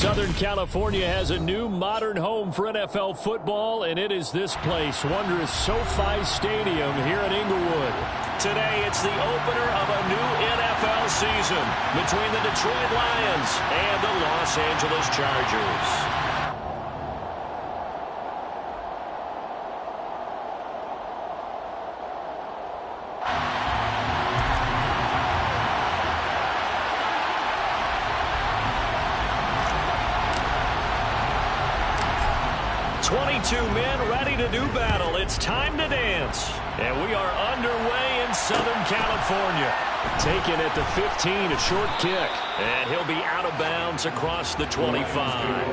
Southern California has a new modern home for NFL football, and it is this place, wondrous SoFi Stadium here in Inglewood. Today, it's the opener of a new NFL season between the Detroit Lions and the Los Angeles Chargers. 22 men ready to do battle. It's time to dance. And we are underway in Southern California. Taken at the 15, a short kick. And he'll be out of bounds across the 25.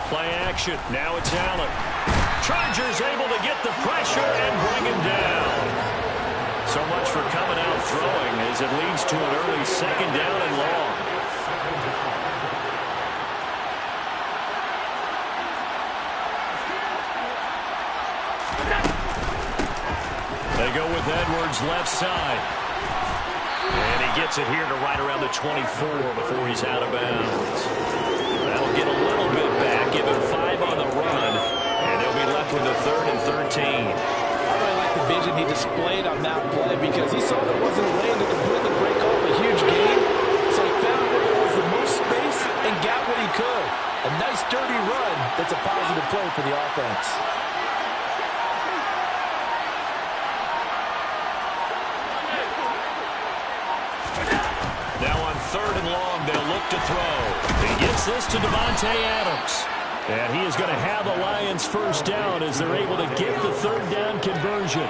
Play action. Now it's Allen. Chargers able to get the pressure and bring him down. So much for coming out throwing as it leads to an early second down and long. They go with Edwards left side. And he gets it here to right around the 24 before he's out of bounds. That'll get a little bit back, give him 5 on the run, and they'll be left with a 3rd and 13. I really like the vision he displayed on that play because he saw there wasn't a lane to completely break off a huge gain, so he found where there was the most space and got what he could. A nice, dirty run that's a positive play for the offense. Now on 3rd and long, they'll look to throw. He gets this to Davante Adams. And he is going to have the Lions first down as they're able to get the 3rd down conversion.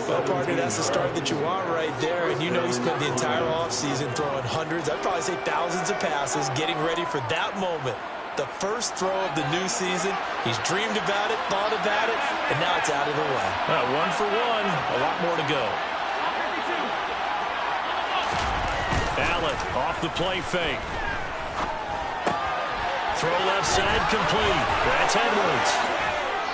Well, partner, that's the start that you want right there. And you know he spent the entire offseason throwing hundreds, I'd probably say thousands of passes, getting ready for that moment. The first throw of the new season. He's dreamed about it, thought about it, and now it's out of the way. 1 for 1, a lot more to go. Allen off the play fake. Throw left side complete. That's Edwards.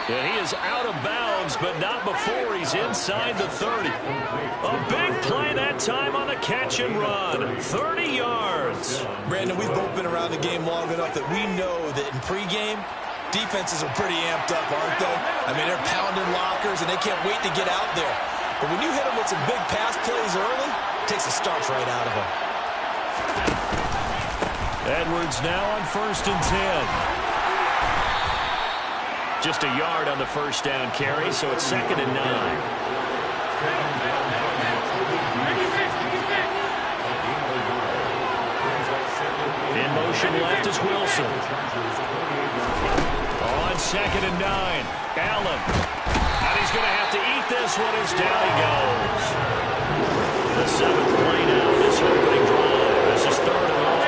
And he is out of bounds, but not before he's inside the 30. A big play that time on the catch and run. 30 yards. Brandon, we've both been around the game long enough that we know that in pregame, defenses are pretty amped up, aren't they? I mean, they're pounding lockers, and they can't wait to get out there. But when you hit them with some big pass plays early, it takes the starch right out of them. Edwards now on 1st and 10. Just a yard on the first down carry, so it's 2nd and 9. In motion left is Wilson. On 2nd and 9, Allen. And he's going to have to eat this one as down he goes. The 7th play now, this opening drive. This is 3rd and long.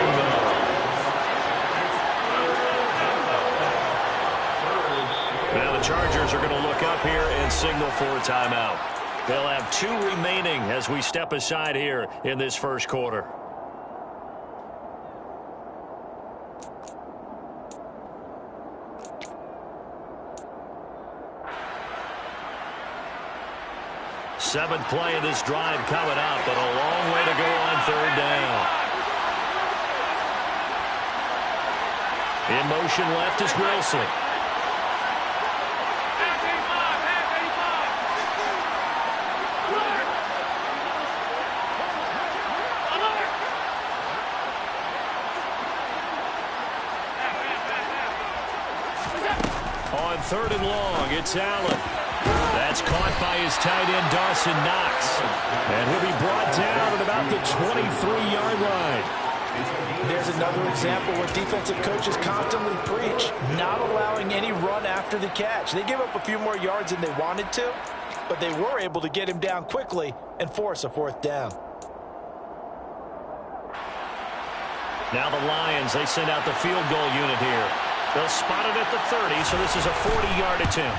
Now the Chargers are going to look up here and signal for a timeout. They'll have 2 remaining as we step aside here in this first quarter. Seventh play of this drive coming up, but a long way to go on 3rd down. In motion left is Wilson. On 3rd and long, it's Allen. That's caught by his tight end, Dawson Knox. And he'll be brought down at about the 23-yard line. There's another example where defensive coaches constantly preach not allowing any run after the catch. They gave up a few more yards than they wanted to, but they were able to get him down quickly and force a 4th down. Now the Lions, they send out the field goal unit here. They'll spot it at the 30, so this is a 40-yard attempt.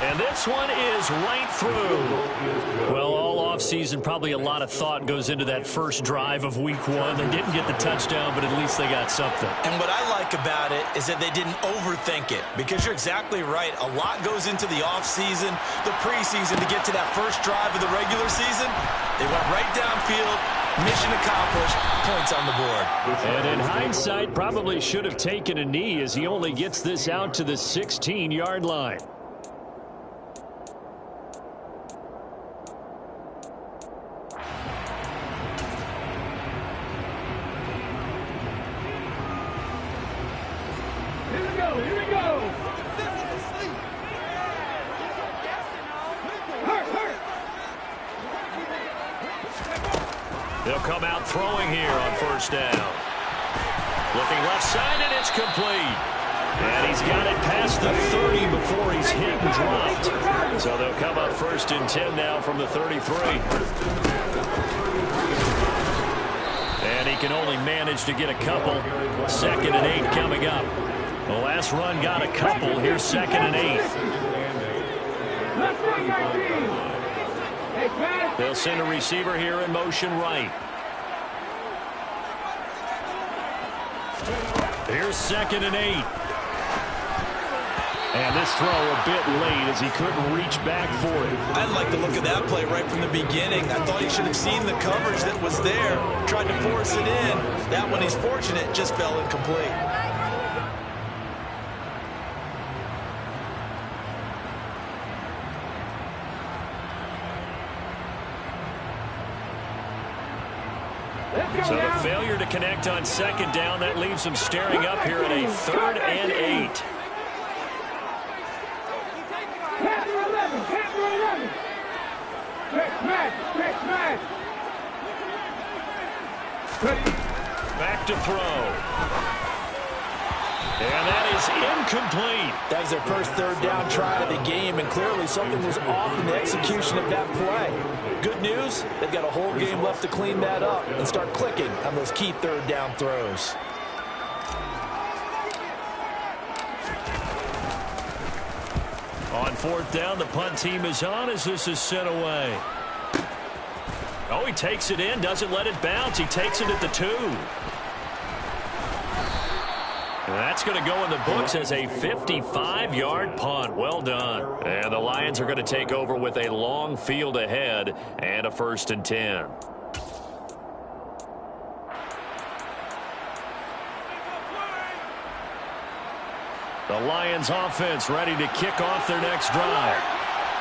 And this one is right through. Well, all offseason, probably a lot of thought goes into that first drive of week 1. They didn't get the touchdown, but at least they got something. And what I like about it is that they didn't overthink it, because you're exactly right. A lot goes into the offseason, the preseason to get to that first drive of the regular season. They went right downfield. Mission accomplished. Points on the board. And in hindsight, probably should have taken a knee as he only gets this out to the 16-yard line. They'll come out throwing here on first down. Looking left side, and it's complete. And he's got it past the 30 before he's hit and dropped. So they'll come up first and 10 now from the 33. And he can only manage to get a couple. 2nd and 8 coming up. The last run got a couple. Here's 2nd and 8. They'll send a receiver here in motion right. Here's 2nd and 8. And this throw a bit late as he couldn't reach back for it. I like the look of that play right from the beginning. I thought he should have seen the coverage that was there. Tried to force it in. That one, he's fortunate, just fell incomplete. So the failure to connect on 2nd down, that leaves him staring up here at a 3rd and 8. Back to throw. And that is incomplete. That was their first 3rd down try of the game, and clearly something was off in the execution of that play. Good news, they've got a whole game left to clean that up and start clicking on those key 3rd down throws. On 4th down, the punt team is on as this is sent away. Oh, he takes it in, doesn't let it bounce. He takes it at the 2. And that's going to go in the books as a 55-yard punt. Well done. And the Lions are going to take over with a long field ahead and a 1st and 10. The Lions offense ready to kick off their next drive.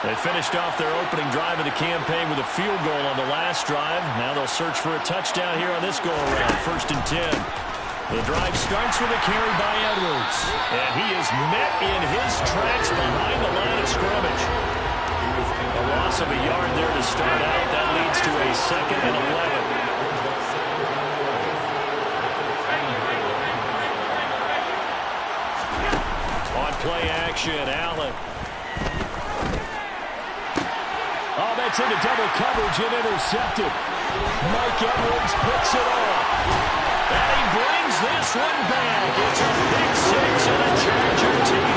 They finished off their opening drive of the campaign with a field goal on the last drive. Now they'll search for a touchdown here on this go-around. 1st and 10. The drive starts with a carry by Edwards. And he is met in his tracks behind the line of scrimmage. A loss of a yard there to start out. That leads to a 2nd and 11. On play action, Allen. Oh, that's into double coverage and intercepted. Mike Edwards picks it off. And he brings this one back. It's a big 6 and a Charger TD.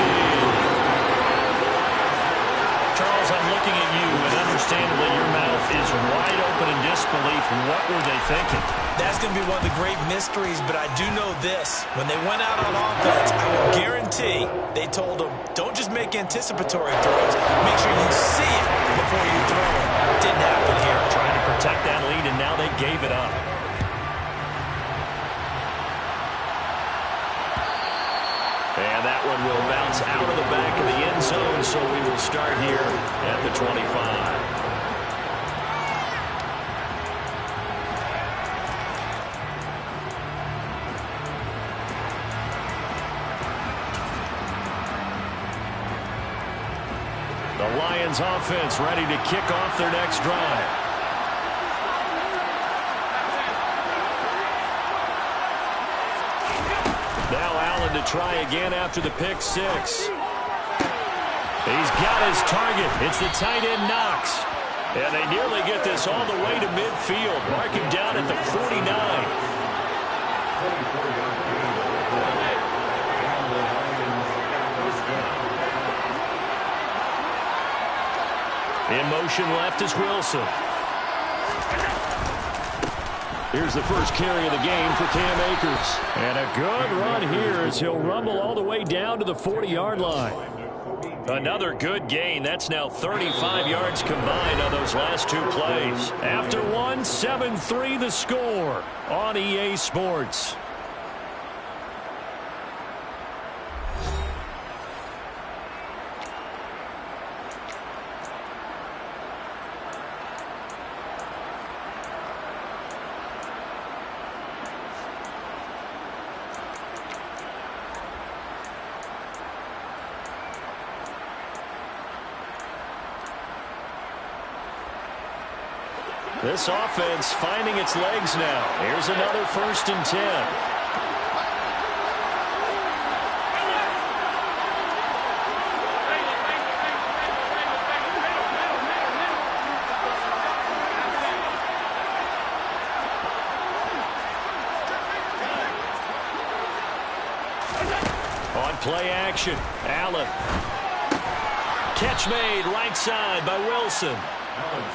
Charles, I'm looking at you, and understandably your mouth is wide open in disbelief. What were they thinking? That's going to be one of the great mysteries, but I do know this. When they went out on offense, I will guarantee they told them, don't just make anticipatory throws. Make sure you see it before you throw it. Didn't happen here. Trying to protect that lead, and now they gave it up. And that one will bounce out of the back of the end zone, so we will start here at the 25. The Lions offense ready to kick off their next drive. To try again after the pick 6. He's got his target. It's the tight end Knox. And they nearly get this all the way to midfield. Mark him down at the 49. In motion left is Wilson. Here's the first carry of the game for Cam Akers. And a good run here as he'll rumble all the way down to the 40-yard line. Another good gain. That's now 35 yards combined on those last two plays. After one, 7-3 the score on EA Sports. This offense finding its legs now. Here's another 1st and 10. On play action, Allen. Catch made right side by Wilson.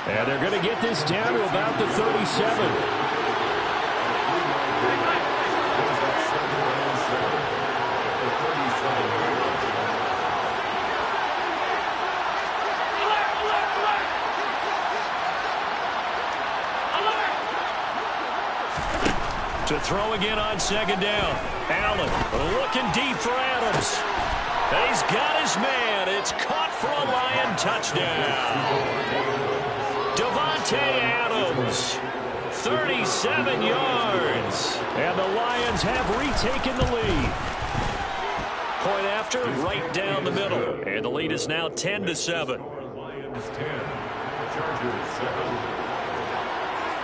And they're going to get this down to about the 37. To throw again on 2nd down. Allen looking deep for Adams. And he's got his man. It's caught for a Lion touchdown. Davante Adams, 37 yards. And the Lions have retaken the lead. Point after, right down the middle. And the lead is now 10-7.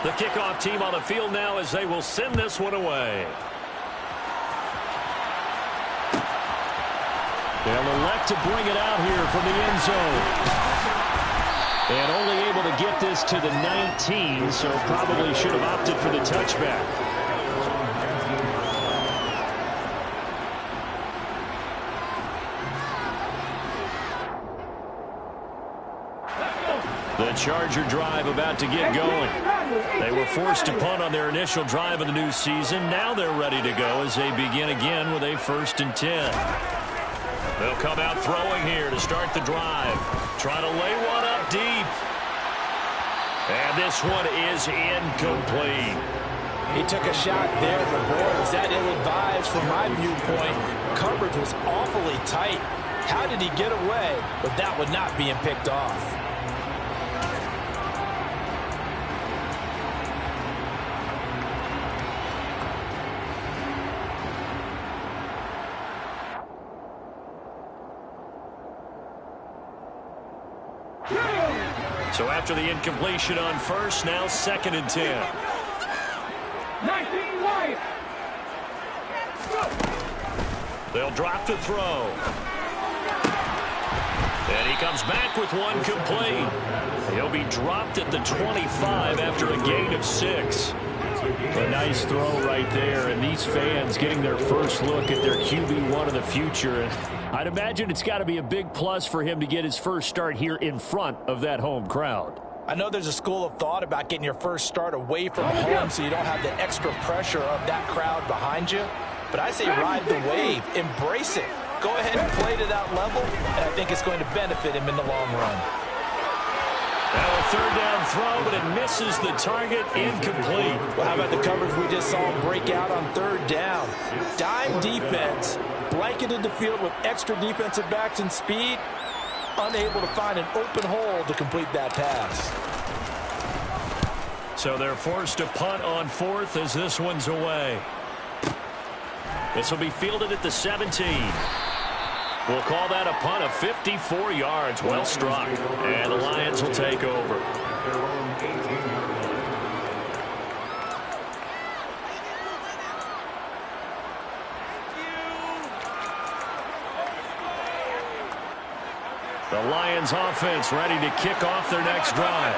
The kickoff team on the field now as they will send this one away. They'll elect to bring it out here from the end zone. And only able to get this to the 19, so probably should have opted for the touchback. The Charger drive about to get going. They were forced to punt on their initial drive of the new season. Now they're ready to go as they begin again with a 1st and 10. They'll come out throwing here to start the drive. Trying to lay one up deep. And this one is incomplete. He took a shot there, but boy, was that ill-advised from my viewpoint. Coverage was awfully tight. How did he get away with that one not being picked off? So after the incompletion on 1st, now 2nd and 10. 19 Lions. They'll drop to throw. And he comes back with one complete. He'll be dropped at the 25 after a gain of 6. A nice throw right there, and these fans getting their first look at their QB1 of the future. And I'd imagine it's got to be a big plus for him to get his first start here in front of that home crowd. I know there's a school of thought about getting your first start away from home so you don't have the extra pressure of that crowd behind you. But I say ride the wave, embrace it. Go ahead and play to that level, and I think it's going to benefit him in the long run. Now a 3rd down throw, but it misses the target, incomplete. Well, how about the coverage we just saw him break out on 3rd down? Dime defense, blanketed the field with extra defensive backs and speed, unable to find an open hole to complete that pass. So they're forced to punt on 4th as this one's away. This will be fielded at the 17. We'll call that a punt of 54 yards. Well struck. And the Lions will take over. The Lions offense ready to kick off their next drive.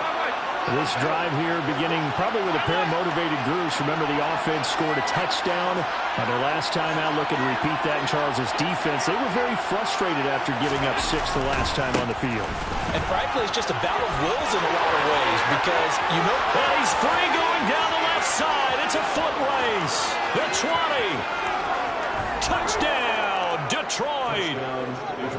This drive here beginning probably with a pair of motivated groups. Remember, the offense scored a touchdown on their last time out. Looking to repeat that in Charles's defense. They were very frustrated after giving up 6 the last time on the field. And frankly, it's just a battle of wills in a lot of ways because, you know. Well, he's free going down the left side. It's a foot race. The 20. Touchdown, Detroit.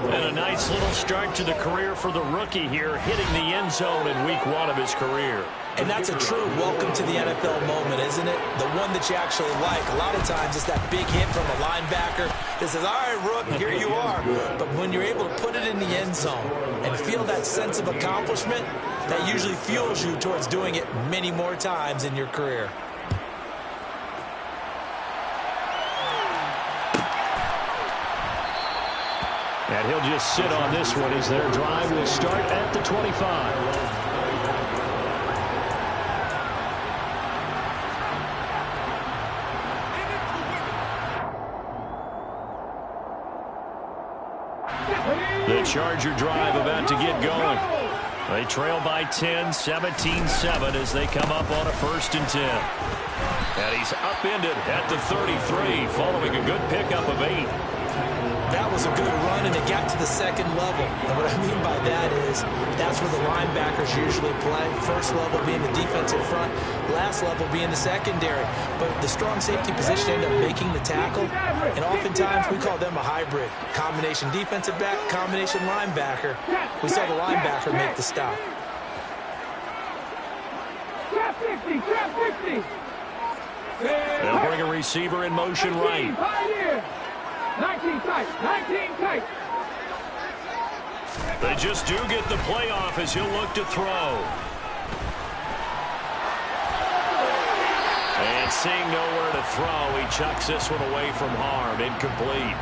And a nice little start to the career for the rookie here, hitting the end zone in week 1 of his career. And that's a true welcome to the NFL moment, isn't it? The one that you actually like. A lot of times it's that big hit from a linebacker that says, all right, Rook, here you are. But when you're able to put it in the end zone and feel that sense of accomplishment, that usually fuels you towards doing it many more times in your career. And he'll just sit on this one as their drive will start at the 25. The Charger drive about to get going. They trail by 10, 17-7 as they come up on a 1st and 10. And he's upended at the 33 following a good pickup of 8. That was a good run, and it got to the 2nd level. And what I mean by that is that's where the linebackers usually play. First level being the defensive front, last level being the secondary. But the strong safety position ended up making the tackle, and oftentimes we call them a hybrid. Combination defensive back, combination linebacker. We saw the linebacker make the stop. Trap 50, trap 50. They'll bring a receiver in motion right. 19 tight, 19 tight. They just do get the playoff as he'll look to throw. And seeing nowhere to throw, he chucks this one away from harm. Incomplete.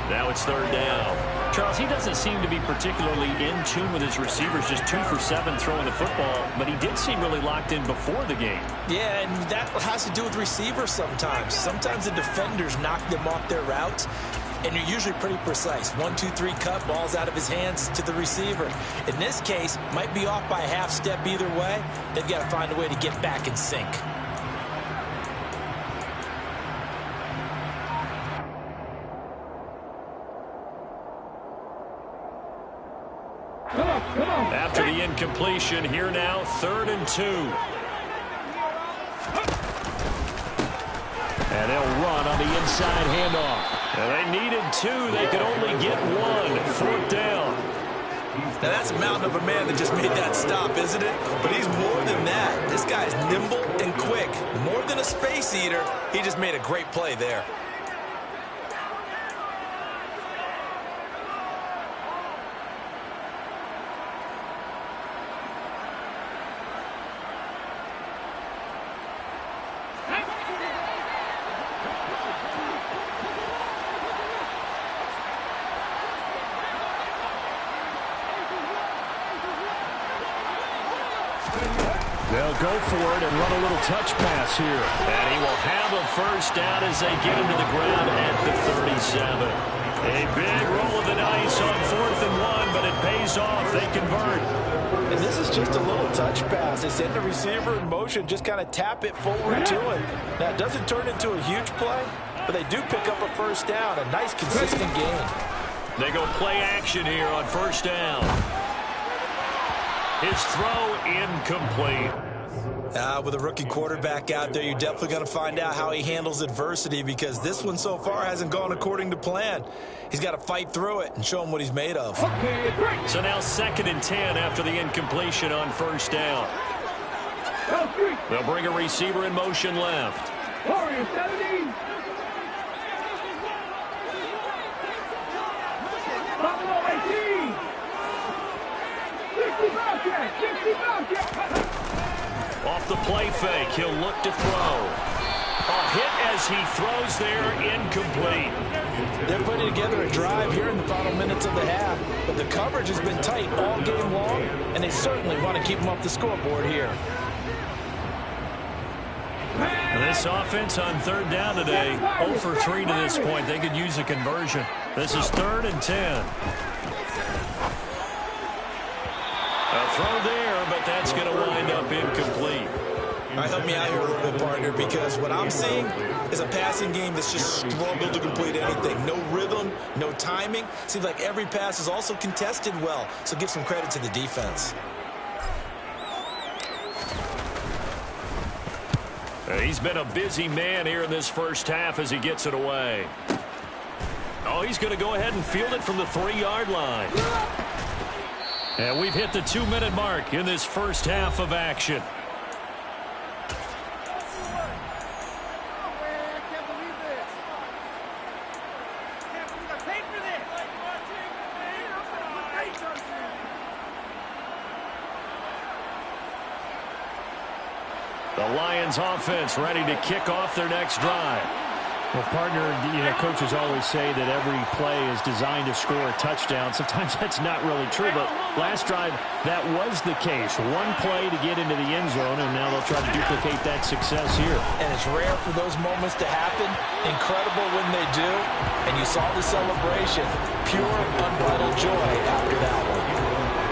Now it's 3rd down. Charles, he doesn't seem to be particularly in tune with his receivers, just 2 for 7 throwing the football, but he did seem really locked in before the game. Yeah, and that has to do with receivers sometimes. Sometimes the defenders knock them off their routes, and you're usually pretty precise. 1, 2, 3 cut, ball's out of his hands to the receiver. In this case, might be off by a half step either way. They've got to find a way to get back in sync. After the incompletion, here now, 3rd and 2. And they'll run on the inside handoff. And they needed 2. They could only get 1. 4th down. Now that's a mountain of a man that just made that stop, isn't it? But he's more than that. This guy's nimble and quick. More than a space eater, he just made a great play there. They'll go for it and run a little touch pass here. And he will have a 1st down as they get him to the ground at the 37. A big roll of the dice on 4th and 1, but it pays off. They convert. And this is just a little touch pass. They send the receiver in motion, just kind of tap it forward to him. Now, it doesn't turn into a huge play, but they do pick up a 1st down, a nice, consistent gain. They go play action here on 1st down. His throw incomplete. With a rookie quarterback out there, you're definitely going to find out how he handles adversity because this one so far hasn't gone according to plan. He's got to fight through it and show him what he's made of. So now 2nd and 10 after the incompletion on 1st down. They'll bring a receiver in motion left. Warrior 70. Buffalo 18. 60 Bobcat, 60 Bobcat. Off the play fake, he'll look to throw. A hit as he throws there, incomplete. They're putting together a drive here in the final minutes of the half, but the coverage has been tight all game long, and they certainly want to keep them off the scoreboard here. This offense on 3rd down today, 0 for 3 to this point. They could use a conversion. This is 3rd and 10. A throw there, but but that's going to wind up incomplete. All right, help me out here a little bit, partner, because what I'm seeing is a passing game that's just struggled to complete anything. No rhythm, no timing. Seems like every pass is also contested well, so give some credit to the defense. He's been a busy man here in this first half as he gets it away. Oh, he's going to go ahead and field it from the 3-yard line. And we've hit the 2-minute mark in this first half of action. The Lions offense ready to kick off their next drive. Well, partner, coaches always say that every play is designed to score a touchdown. Sometimes that's not really true, but last drive, that was the case. One play to get into the end zone, and now they'll try to duplicate that success here. And it's rare for those moments to happen. Incredible when they do. And you saw the celebration. Pure, unbridled joy after that one.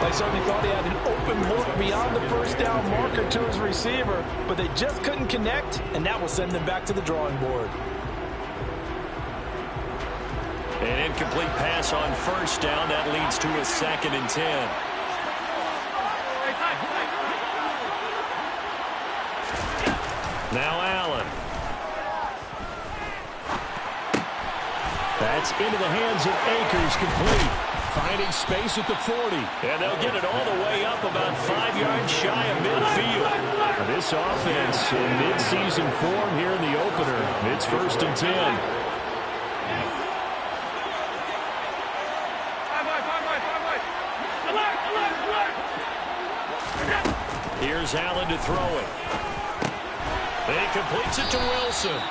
They certainly thought he had an open look beyond the first down marker to his receiver, but they just couldn't connect, and that will send them back to the drawing board. An incomplete pass on first down. That leads to a 2nd and 10. Now Allen. That's into the hands of Akers, complete. Finding space at the 40. And they'll get it all the way up about 5 yards shy of midfield. This offense in mid-season form here in the opener. It's 1st and 10. Here's Allen to throw it. He completes it to Wilson.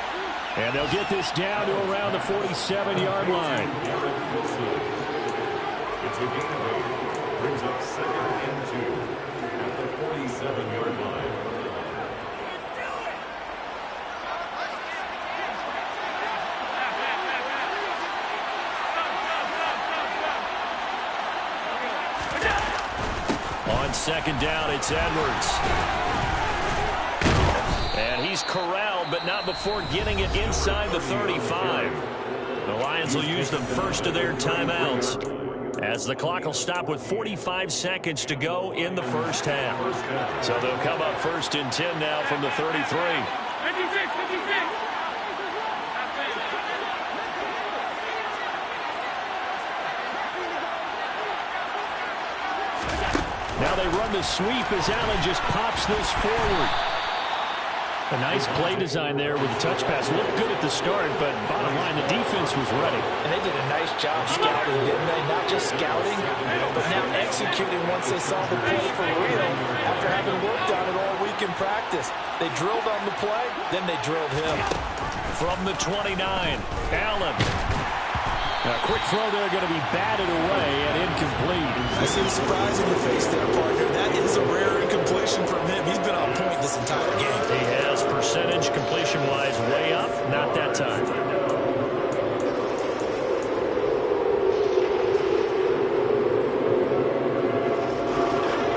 And they'll get this down to around the 47-yard line. It's a gain of 8. Brings up 2nd and 2 at the 47-yard line. On 2nd down, it's Edwards. And he's corralled, but not before getting it inside the 35. The Lions will use the first of their timeouts, as the clock will stop with 45 seconds to go in the first half. So they'll come up 1st and 10 now from the 33. 56, 56. Now they run the sweep as Allen just pops this forward. A nice play design there with the touch pass. Looked good at the start, but bottom line, the defense was ready. And they did a nice job scouting, didn't they? Not just scouting, but now executing once they saw the play for real after having worked on it all week in practice. They drilled on the play, then they drilled him. From the 29, Allen. A quick throw there, going to be batted away and incomplete. I see the surprise in your face there, partner. That is a rare incompletion from him. He's been on point this entire game. He has percentage completion-wise way up. Not that time.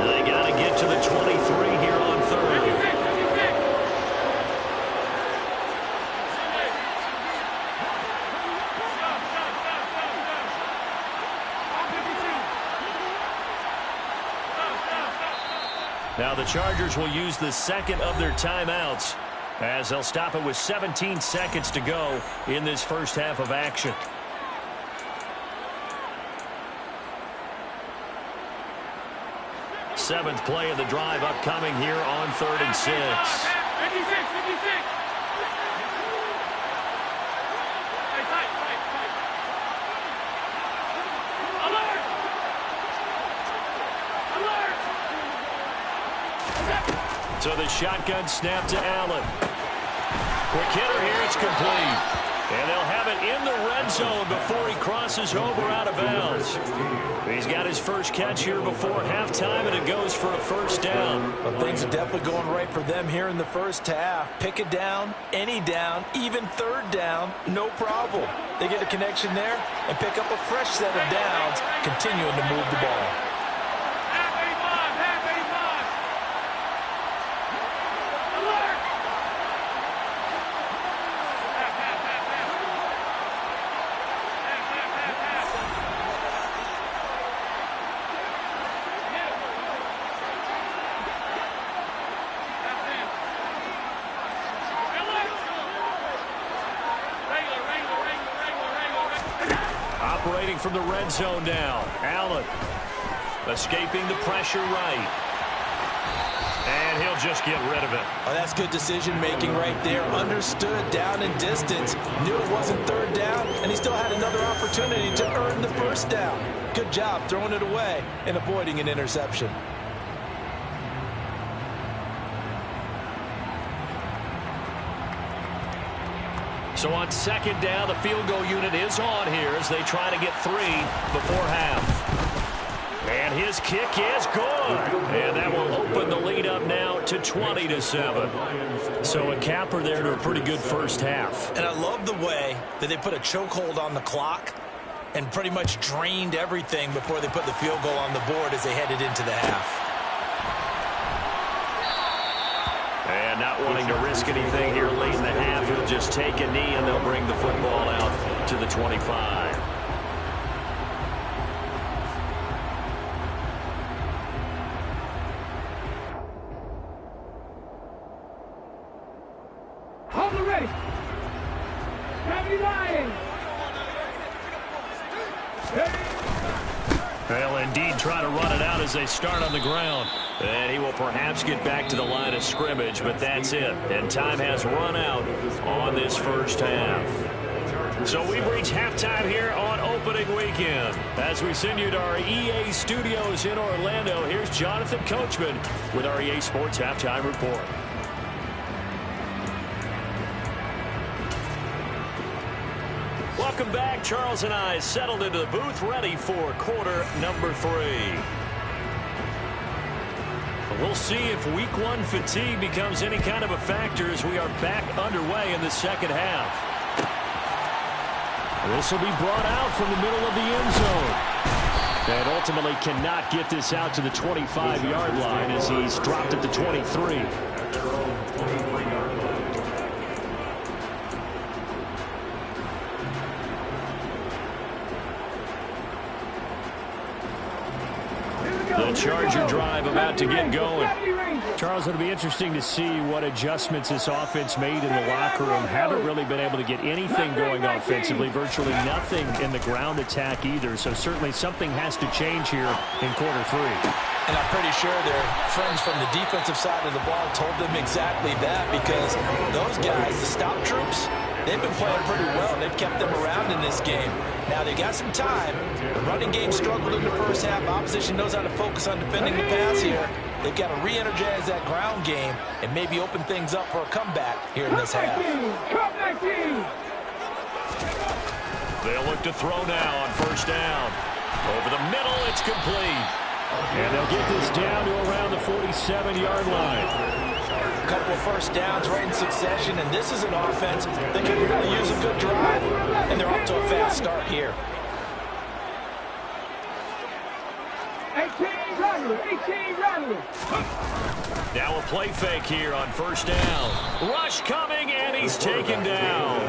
They got to get to the 23 here on 3rd. Now the Chargers will use the 2nd of their timeouts, as they'll stop it with 17 seconds to go in this first half of action. Seventh play of the drive upcoming here on 3rd and 6. 56, 56. So the shotgun snap to Allen. Quick hitter here, it's complete. And they'll have it in the red zone before he crosses over out of bounds. He's got his first catch here before halftime, and it goes for a first down. Well, things are definitely going right for them here in the first half. Pick a down, any down, even 3rd down, no problem. They get a connection there and pick up a fresh set of downs, continuing to move the ball. Operating from the red zone now. Allen escaping the pressure right. And he'll just get rid of it. Oh, that's good decision-making right there. Understood down and distance. Knew it wasn't third down, and he still had another opportunity to earn the first down. Good job throwing it away and avoiding an interception. So on second down, the field goal unit is on here as they try to get 3 before half. And his kick is good. And that will open the lead up now to 20-7. So a capper there to a pretty good first half. And I love the way that they put a chokehold on the clock and pretty much drained everything before they put the field goal on the board as they headed into the half. And not wanting to risk anything here late in the half, he'll just take a knee and they'll bring the football out to the 25. Hold the ready. Gravity line. They'll indeed try to run it out as they start on the ground. And he will perhaps get back to the line of scrimmage, but that's it. And time has run out on this first half. So we've reached halftime here on opening weekend. As we send you to our EA studios in Orlando, here's Jonathan Coachman with our EA Sports Halftime Report. Welcome back. Charles and I settled into the booth, ready for quarter number 3. We'll see if week 1 fatigue becomes any kind of a factor as we are back underway in the second half. This will be brought out from the middle of the end zone. And ultimately cannot get this out to the 25-yard line as he's dropped at the 23. The Charger drive about to get going. Charles, it'll be interesting to see what adjustments this offense made in the locker room. Haven't really been able to get anything going offensively, virtually nothing in the ground attack either. So certainly something has to change here in quarter 3. And I'm pretty sure their friends from the defensive side of the ball told them exactly that, because those guys, the stop troops, they've been playing pretty well. They've kept them around in this game. Now, they got some time. The running game struggled in the first half. Opposition knows how to focus on defending the pass here. They've got to re-energize that ground game and maybe open things up for a comeback here in this half. They'll look to throw now on first down. Over the middle, it's complete. And they'll get this down to around the 47-yard line. A couple of first downs right in succession, and this is an offense that can really use a good drive, and they're off to a fast start here. 18 running. Now a play fake here on first down. Rush coming, and he's taken down.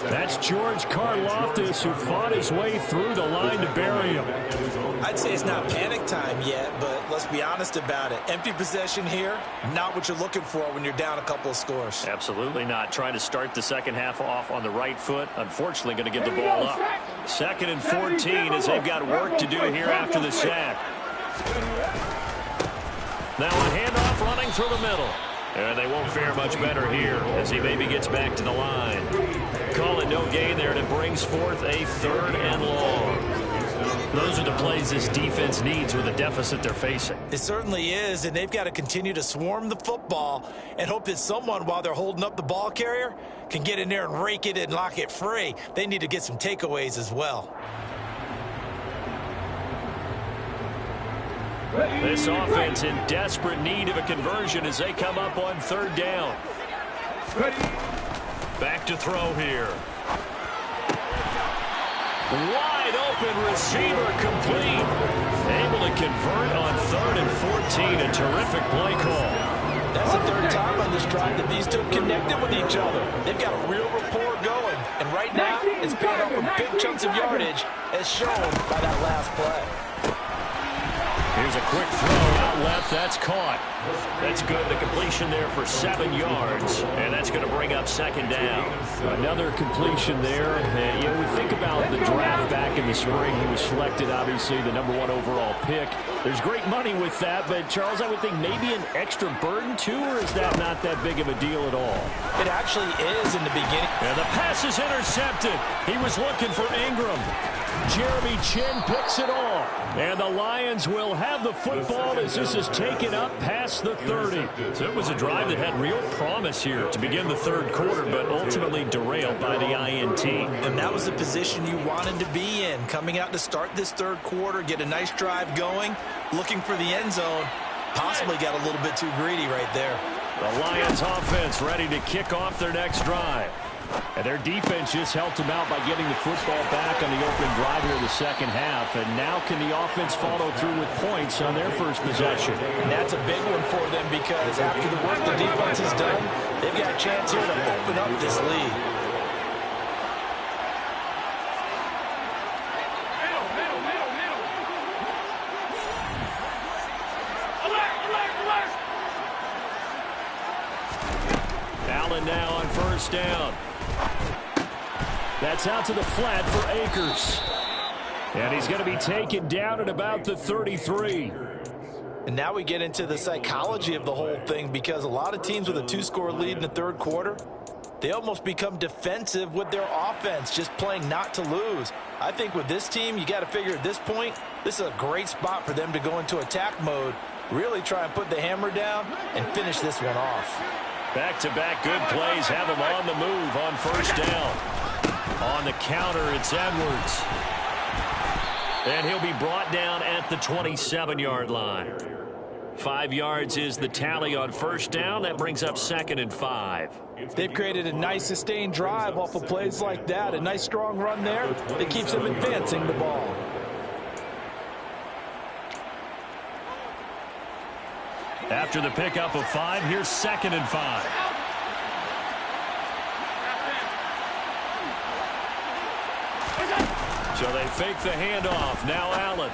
That's George Karlaftis, who fought his way through the line to bury him. I'd say it's not panic time yet, but let's be honest about it. Empty possession here, not what you're looking for when you're down a couple of scores. Absolutely not. Trying to start the second half off on the right foot. Unfortunately, going to give the ball up. 2nd and 14 as they've got work to do here after the sack. Now a handoff running through the middle. And they won't fare much better here as he maybe gets back to the line. Call it no gain there, and it brings forth a 3rd and long. Those are the plays this defense needs with the deficit they're facing. It certainly is, and they've got to continue to swarm the football and hope that someone, while they're holding up the ball carrier, can get in there and rake it and lock it free. They need to get some takeaways as well. This offense in desperate need of a conversion as they come up on 3rd down. Back to throw here. Wide open receiver complete. Able to convert on 3rd and 14. A terrific play call. That's the 3rd time on this drive that these two connected with each other. They've got a real rapport going. And right now, it's paying off for big chunks of yardage as shown by that last play. Here's a quick throw out left. That's caught. That's good. The completion there for 7 yards. And that's going to bring up second down. Another completion there. You know, we think about the draft back in the spring. He was selected, obviously, the #1 overall pick. There's great money with that, but, Charles, I would think maybe an extra burden, too, or is that not that big of a deal at all? It actually is in the beginning. And the pass is intercepted. He was looking for Ingram. Jeremy Chin picks it off. And the Lions will have the football as this is taken up past the 30. So it was a drive that had real promise here to begin the third quarter, but ultimately derailed by the INT. And that was the position you wanted to be in. Coming out to start this third quarter, get a nice drive going, looking for the end zone. Possibly got a little bit too greedy right there. The Lions offense ready to kick off their next drive. And their defense just helped them out by getting the football back on the opening drive here in the second half. And now can the offense follow through with points on their first possession? And that's a big one for them because after the work the defense has done, they've got a chance here to open up this lead. Allen now on first down. That's out to the flat for Akers. And he's going to be taken down at about the 33. And now we get into the psychology of the whole thing because a lot of teams with a 2-score lead in the third quarter, they almost become defensive with their offense, just playing not to lose. I think with this team, you got to figure at this point, this is a great spot for them to go into attack mode, really try and put the hammer down and finish this one off. Back-to-back good plays have him on the move on first down. On the counter, it's Edwards. And he'll be brought down at the 27-yard line. 5 yards is the tally on first down. That brings up 2nd and 5. They've created a nice sustained drive off of plays like that. A nice strong run there that keeps them advancing the ball. After the pickup of 5, here's 2nd and 5. So they fake the handoff. Now Allen.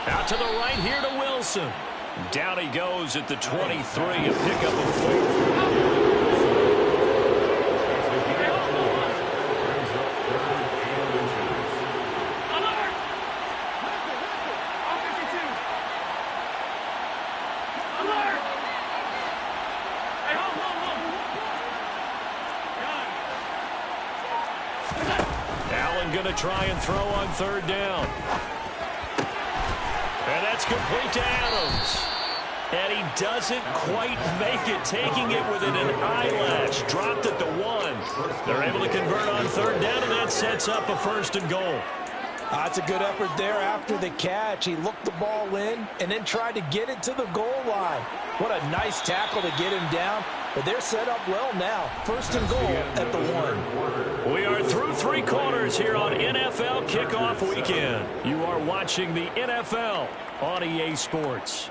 Out to the right here to Wilson. Down he goes at the 23. A pickup of 4. Going to try and throw on third down. And that's complete to Adams. And he doesn't quite make it, taking it within an eyelash. Dropped at the 1. They're able to convert on third down, and that sets up a 1st and goal. That's a good effort there after the catch. He looked the ball in and then tried to get it to the goal line. What a nice tackle to get him down. But they're set up well now. 1st and goal at the 1. We are through 3 quarters here on NFL Kickoff Weekend. You are watching the NFL on EA Sports.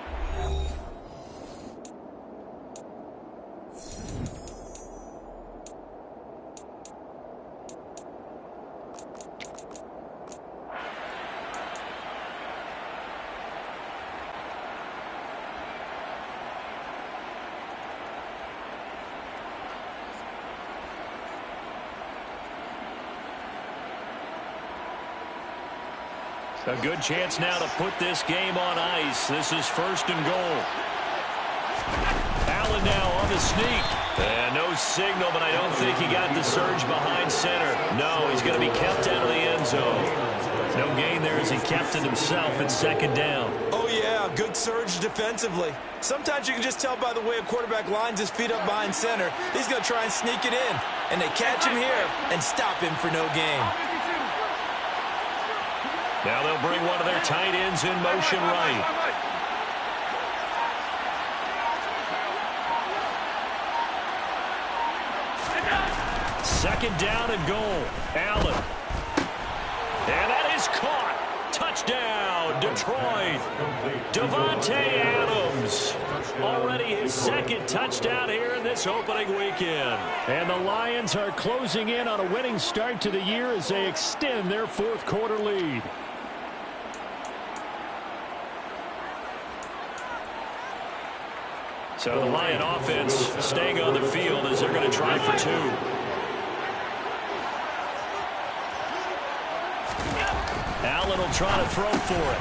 A good chance now to put this game on ice. This is 1st and goal. Allen now on the sneak. And no signal, but I don't think he got the surge behind center. No, he's going to be kept out of the end zone. No gain there as he kept it himself at 2nd down. Oh, yeah, good surge defensively. Sometimes you can just tell by the way a quarterback lines his feet up behind center. He's going to try and sneak it in. And they catch him here and stop him for no gain. Now they'll bring one of their tight ends in motion right. Second down and goal. Allen. And that is caught. Touchdown, Detroit. Davante Adams. Already his 2nd touchdown here in this opening weekend. And the Lions are closing in on a winning start to the year as they extend their 4th quarter lead. So the Lion offense staying on the field as they're going to try for two. Allen will try to throw for it.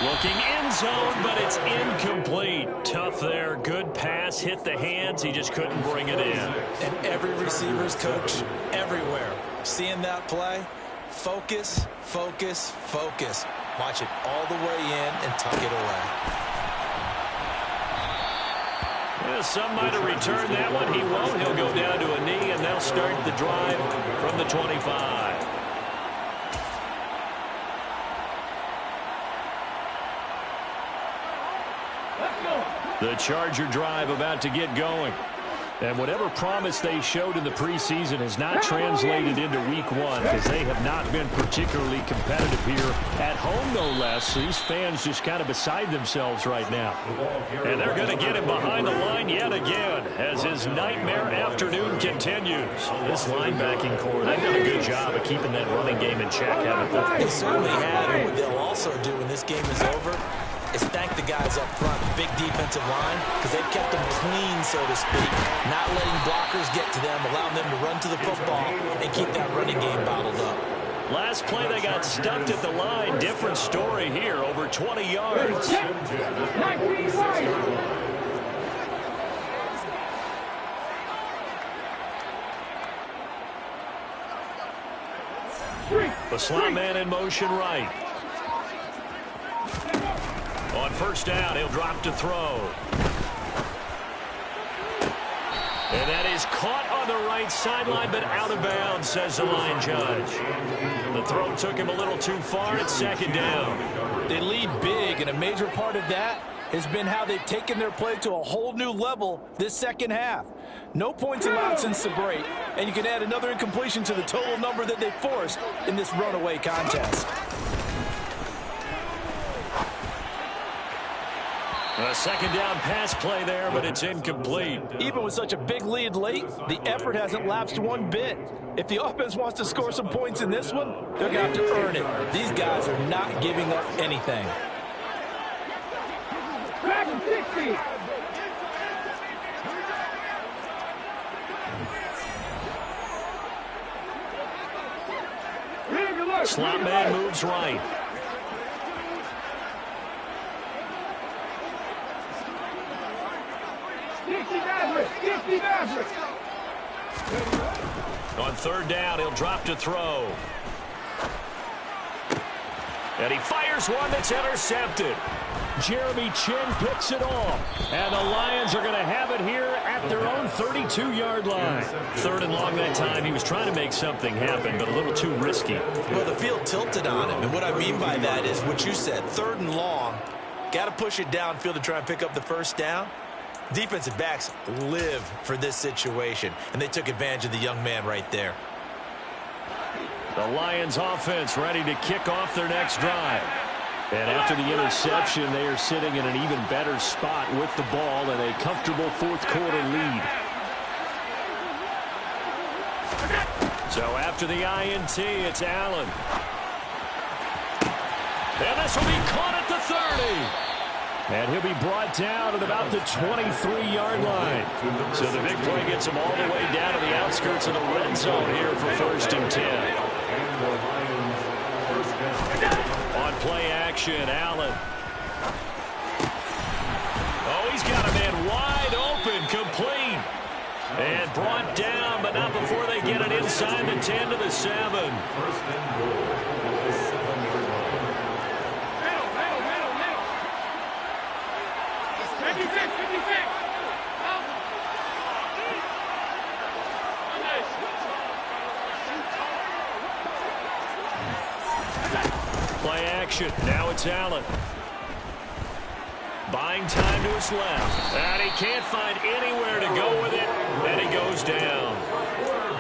Looking end zone, but it's incomplete. Tough there. Good pass. Hit the hands. He just couldn't bring it in. And every receiver's coach everywhere. Seeing that play, focus, focus, focus. Watch it all the way in and tuck it away. Yeah, some might have returned that one. He won't. He'll go down to a knee, and they'll start the drive from the 25. The Charger drive about to get going. And whatever promise they showed in the preseason has not translated into week one because they have not been particularly competitive here at home, no less. These fans just kind of beside themselves right now. And they're going to get him behind the line yet again as his nightmare afternoon continues. This linebacking core, they've done a good job of keeping that running game in check, haven't they? They certainly have. And what they'll also do when this game is over is thank the guys up front, the big defensive line, because they've kept them clean, so to speak, not letting blockers get to them, allowing them to run to the football and keep that running game bottled up. Last play, they got stuffed at the line. Different story here, over 20 yards. The slot man in motion right. On first down, he'll drop to throw. And that is caught on the right sideline, but out of bounds, says the line judge. The throw took him a little too far. It's second down. They lead big, and a major part of that has been how they've taken their play to a whole new level this second half. No points allowed since the break, and you can add another incompletion to the total number that they forced in this runaway contest. A second down pass play there, but it's incomplete. Even with such a big lead late, the effort hasn't lapsed one bit. If the offense wants to score some points in this one, they're going to have to earn it. These guys are not giving up anything. Slot man moves right. On third down, he'll drop to throw. And he fires one that's intercepted. Jeremy Chin picks it off. And the Lions are going to have it here at their own 32-yard line. Third and long that time. He was trying to make something happen, but a little too risky. Well, the field tilted on him, and what I mean by that is what you said. Third and long, got to push it downfield to try and pick up the first down. Defensive backs live for this situation, and they took advantage of the young man right there. The Lions offense ready to kick off their next drive. And after the interception, they are sitting in an even better spot with the ball and a comfortable fourth quarter lead. So after the INT, it's Allen. And this will be caught at the 30. And he'll be brought down at about the 23-yard line. So the big play gets him all the way down to the outskirts of the red zone here for first and 10. On play action, Allen. Oh, he's got a man wide open, complete. And brought down, but not before they get it inside the 10 to the 7. Play action. Now it's Allen. Buying time to his left. And he can't find anywhere to go with it. And he goes down.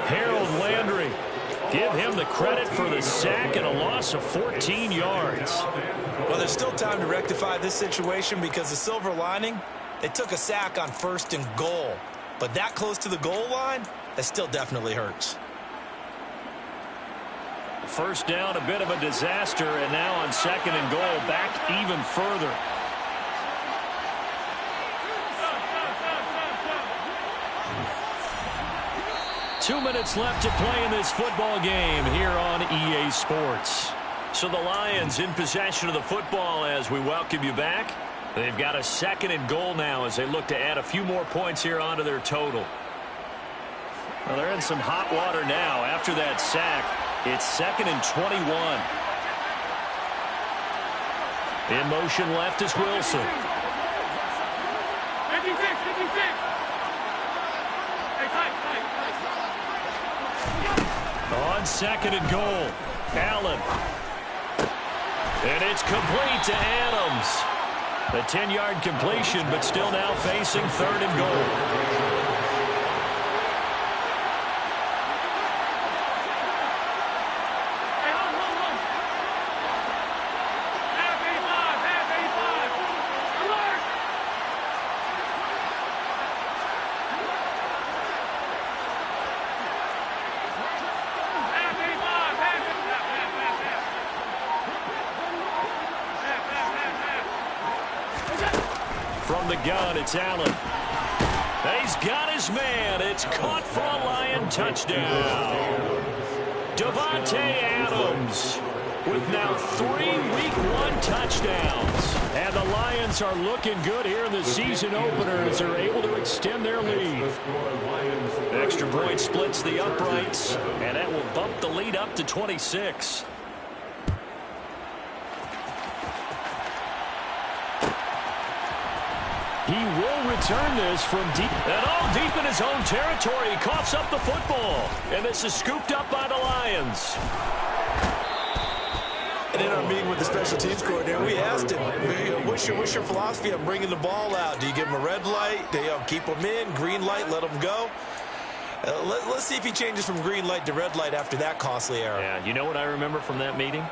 Harold Landry. Give him the credit for the sack and a loss of 14 yards. Well, there's still time to rectify this situation because the silver lining, they took a sack on first and goal. But that close to the goal line, that still definitely hurts. First down, a bit of a disaster, and now on second and goal, back even further. 2 minutes left to play in this football game here on EA Sports. So the Lions in possession of the football as we welcome you back. They've got a 2nd and goal now as they look to add a few more points here onto their total. Well, they're in some hot water now after that sack. It's 2nd and 21. In motion left is Wilson. 56, 56. On 2nd and goal, Allen. And it's complete to Adams. A 10-yard completion, but still now facing 3rd and goal. From the gun, it's Allen. He's got his man. It's caught for a Lion touchdown. Davante Adams with now 3 Week 1 touchdowns. And the Lions are looking good here in the season opener as they're able to extend their lead. Extra point splits the uprights, and that will bump the lead up to 26. He will return this from deep. And all deep in his own territory. He coughs up the football. And this is scooped up by the Lions. And in our meeting with the special teams coordinator, we asked him, what's your philosophy on bringing the ball out? Do you give him a red light? Do you keep him in? Green light, let him go? Let's see if he changes from green light to red light after that costly error. Yeah, you know what I remember from that meeting?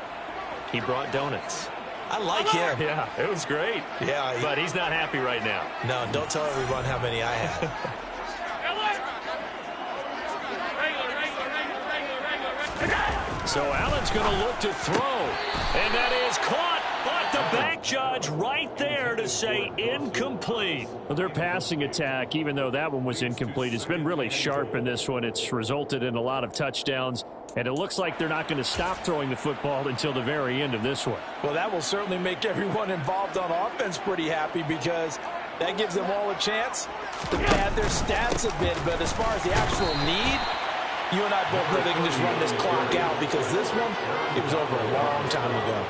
He brought donuts. I like him. Yeah, it was great. Yeah, but he's not happy right now. No, don't tell everyone how many I had. So Allen's going to look to throw. And that is caught. But the back judge right there to say incomplete. Well, their passing attack, even though that one was incomplete, has been really sharp in this one. It's resulted in a lot of touchdowns. And it looks like they're not going to stop throwing the football until the very end of this one. Well, that will certainly make everyone involved on offense pretty happy because that gives them all a chance to pad their stats a bit. But as far as the actual need, you and I both know they can just run this clock out because this one, it was over a long time ago.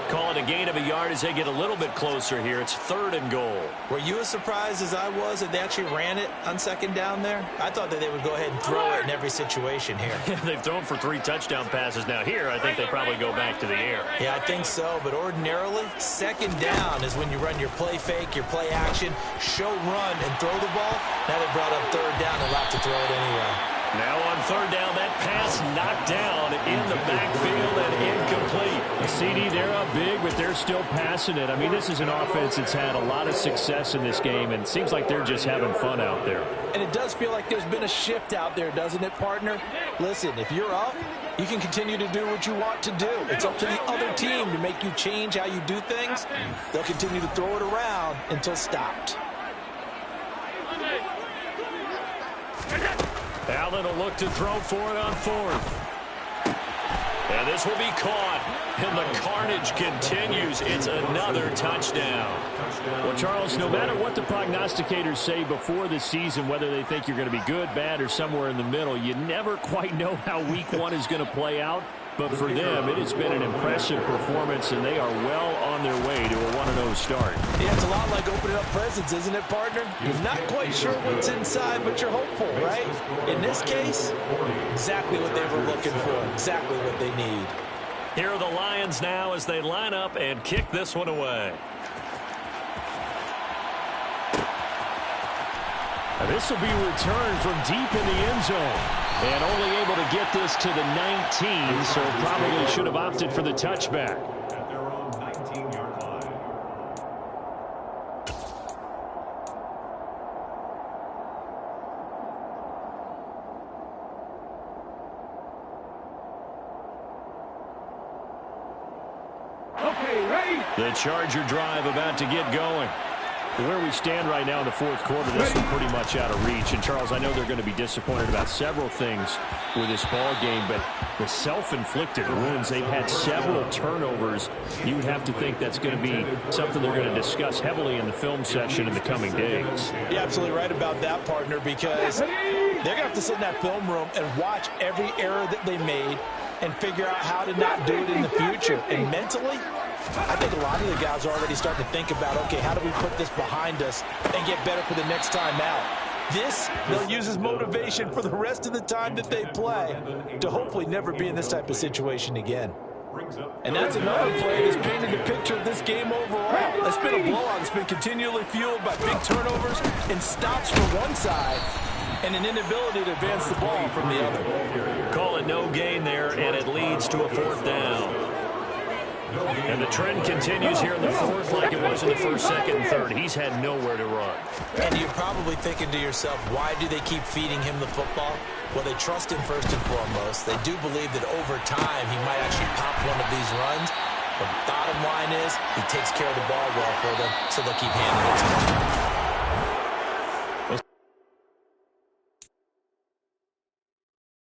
Call it a gain of a yard as they get a little bit closer here. It's 3rd and goal. Were you as surprised as I was that they actually ran it on 2nd down there? I thought that they would go ahead and throw it in every situation here. They've thrown for 3 touchdown passes. Now here, I think they probably go back to the air. Yeah, I think so. But ordinarily, 2nd down is when you run your play fake, your play action, show run, and throw the ball. Now they brought up 3rd down and left to throw it anyway. Now on 3rd down, that pass knocked down in the backfield and incomplete. The CD, they're up big, but they're still passing it. I mean, this is an offense that's had a lot of success in this game, and it seems like they're just having fun out there. And it does feel like there's been a shift out there, doesn't it, partner? Listen, if you're up, you can continue to do what you want to do. It's up to the other team to make you change how you do things. They'll continue to throw it around until stopped. Allen will look to throw for it on 4th. And this will be caught. And the carnage continues. It's another touchdown. Well, Charles, no matter what the prognosticators say before the season, whether they think you're going to be good, bad, or somewhere in the middle, you never quite know how Week 1 is going to play out. But for them, it has been an impressive performance, and they are well on their way to a 1-0 start. Yeah, it's a lot like opening up presents, isn't it, partner? You're not quite sure what's inside, but you're hopeful, right? In this case, exactly what they were looking for, exactly what they need. Here are the Lions now as they line up and kick this one away. This will be returned from deep in the end zone. And only able to get this to the 19, so probably should have opted for the touchback. At their own 19-yard line. Okay, ready? The Charger drive about to get going. Where we stand right now in the fourth quarter, this is pretty much out of reach. And, Charles, I know they're going to be disappointed about several things with this ball game, but the self-inflicted wounds, they've had several turnovers. You would have to think that's going to be something they're going to discuss heavily in the film session in the coming days. You're absolutely right about that, partner, because they're going to have to sit in that film room and watch every error that they made and figure out how to not do it in the future. And mentally, I think a lot of the guys are already starting to think about, okay, how do we put this behind us and get better for the next time out? This, they'll use as motivation for the rest of the time that they play to hopefully never be in this type of situation again. And that's another play that's painted the picture of this game overall. It's been a blowout. It's been continually fueled by big turnovers and stops from one side and an inability to advance the ball from the other. Call it no gain there, and it leads to a fourth down. And the trend continues here in the fourth like it was in the first, second, and third. He's had nowhere to run. And you're probably thinking to yourself, why do they keep feeding him the football? Well, they trust him first and foremost. They do believe that over time he might actually pop one of these runs. But bottom line is he takes care of the ball well for them, so they'll keep handing it to him.